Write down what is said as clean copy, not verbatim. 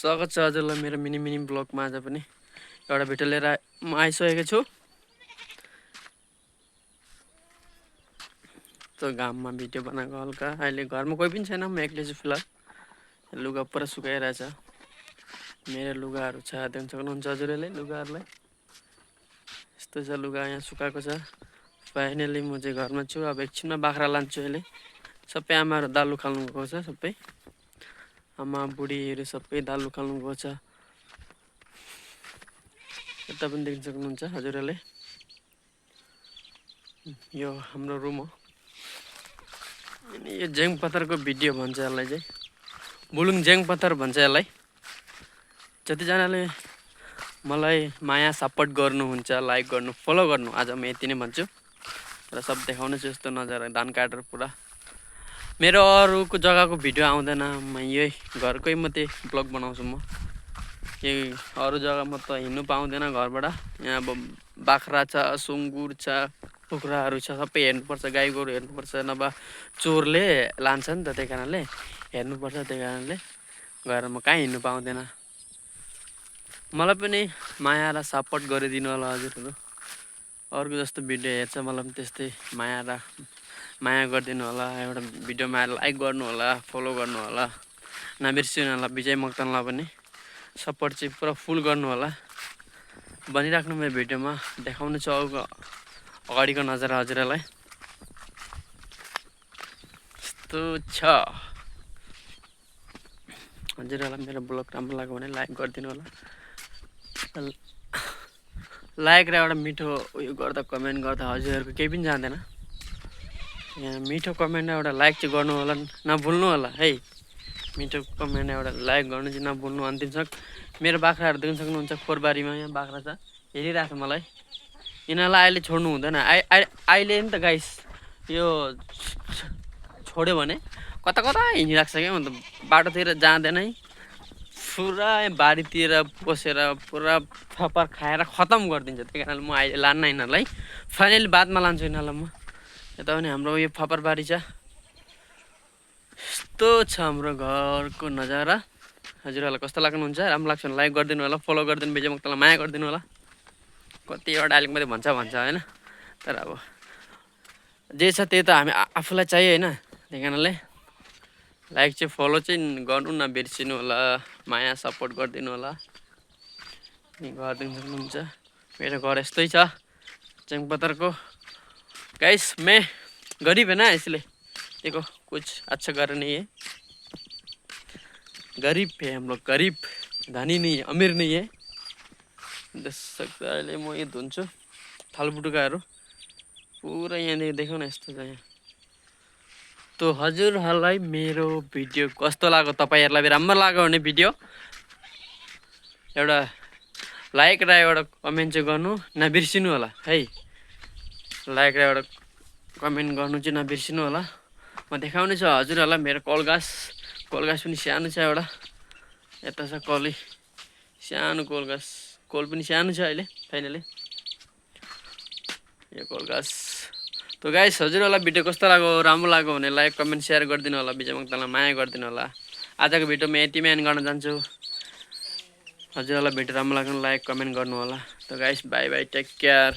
स्वागत छ हजुरलाई मेरो मिनी ब्लगमा। आज पनि एउटा भिडियो लिएर म आइसकेको छु। त्यो घाममा भिडियो बनाएको हल्का। अहिले घरमा कोही पनि छैन, म एक्लै छु फिलहाल। लुगा पुरा सुकाइरहेछ। मेरो लुगाहरू छ, देख्न सक्नुहुन्छ हजुरहरूले लुगाहरूलाई। यस्तो छ लुगा यहाँ सुकाएको छ। फाइनली म चाहिँ घरमा छु। अब एकछिनमा बाख्रा लान्छु अहिले। सबै आमाहरू दाल उखाल्नु गएको छ। सबै आमा बुढीहरू सबै दाल उखाल्नु गएको छ। यता पनि देख्न सक्नुहुन्छ हजुरहरूले। यो हाम्रो रुम हो। अनि यो ज्याङपत्थरको भिडियो भन्छ यसलाई चाहिँ, बुलुङ ज्याङपत्थर भन्छ यसलाई। जतिजनाले मलाई माया सपोर्ट गर्नुहुन्छ, लाइक गर्नु, फलो गर्नु, आज म यति नै भन्छु। र सब देखाउने छु यस्तो नजारा धान काटेर पुरा। मेरो अरूको जग्गाको भिडियो आउँदैन, म यही घरकै मात्रै ब्लग बनाउँछु म। यही अरू जग्गामा त हिँड्नु पाउँदैन घरबाट। यहाँ अब बाख्रा छ, सुँगुर छ, कुखुराहरू छ, सबै हेर्नुपर्छ। गाई गोरु हेर्नुपर्छ, नभए चोरले लान्छ नि त। त्यही कारणले हेर्नुपर्छ। त्यही कारणले गएर म कहीँ हिँड्नु पाउँदैन। मलाई पनि माया र सपोर्ट गरिदिनु होला हजुरहरू। अर्को जस्तो भिडियो हेर्छ मलाई पनि त्यस्तै माया गरिदिनु होला। एउटा भिडियोमा आएर लाइक गर्नु होला, फलो गर्नु होला, नबिर्सिनु होला। विजय मोक्तानलाई पनि सपोर्ट चाहिँ पुरा फुल गर्नु होला भनिराख्नु। मेरो भिडियोमा देखाउने छु अगाडिको नजारा हजुरहरूलाई। यस्तो छ। हजुरहरूलाई मेरो ब्लग राम्रो लाग्यो भने लाइक गरिदिनु होला। लाइक र एउटा मिठो उयो गर्दा, कमेन्ट गर्दा हजुरहरूको केही पनि जाँदैन। यहाँ मिठो कमेन्ट र एउटा लाइक चाहिँ गर्नु होला, नभुल्नु होला है। मिठो कमेन्ट एउटा लाइक गर्नु चाहिँ नभुल्नु। अन्तिमसम्म मेरो बाख्राहरू देख्न सक्नुहुन्छ। खोरबारीमा यहाँ बाख्रा छ, हेरिरहेको छ मलाई। यिनीहरूलाई अहिले छोड्नु हुँदैन। अहिले नि त गाइस, यो छोड्यो भने कता कता हिँडिरहेको छ क्या। मतलब बाटोतिर जाँदैन है, पुरा बारीतिर पसेर पुरा थपर खाएर खतम गरिदिन्छ। त्यही कारणले म अहिले लान्न यिनीहरूलाई। फाइनली बादमा लान्छु यिनीहरूलाई म। यता पनि हाम्रो यो फापरबारी छ। यस्तो छ हाम्रो घरको नजारा। हजुरहरूलाई कस्तो लाग्नुहुन्छ? राम्रो लाग्छ भने लाइक गरिदिनु होला, फलो गरिदिनु, विजय मोक्तानलाई माया गरिदिनु होला। कतिवटा अलिक मात्रै भन्छ होइन, तर अब जे छ त्यही त हामी आफूलाई चाहियो होइन। त्यही कारणले लाइक चाहिँ फलो चाहिँ गर्नु नबिर्सिनु होला, माया सपोर्ट गरिदिनु होला। घर देख्न सक्नुहुन्छ, मेरो घर यस्तै छ ज्याङपत्थरको। गाइस मैं गरीब है ना, इसलिए देखो कुछ अच्छा कर नहीं है। गरीब है हम लोग, गरीब, धनी नहीं है, अमीर नहीं है। देख सक्छ अहिले म यो धुन्छु थालबुटुकाहरू पुरा यहाँनिर देखाउ न यस्तो छ यहाँ। त हजुरहरूलाई मेरो भिडियो कस्तो लाग्यो? तपाईँहरूलाई राम्रो लाग्यो भने भिडियो एउटा लाइक र एउटा कमेन्ट चाहिँ गर्नु नबिर्सिनु होला है। लाइक र एउटा कमेन्ट गर्नु चाहिँ नबिर्सिनु होला। म देखाउने छु हजुरहरूलाई मेरो कलगास पनि सानो छ एउटा। यता छ कली, सानो कलगास, कोल पनि सानो छ अहिले। फाइनली यो कलगास। त गाइस हजुरहरूलाई भिडियो कस्तो लाग्यो? राम्रो लाग्यो भने लाइक कमेन्ट सेयर गरिदिनु होला। विजय मोक्तानलाई माया गरिदिनु होला। आजको भिडियो म यतिमै एन्ड गर्न जान्छु। हजुरहरूलाई भिडियो राम्रो लाग्यो भने लाइक कमेन्ट गर्नु होला। त guys bye bye, take care.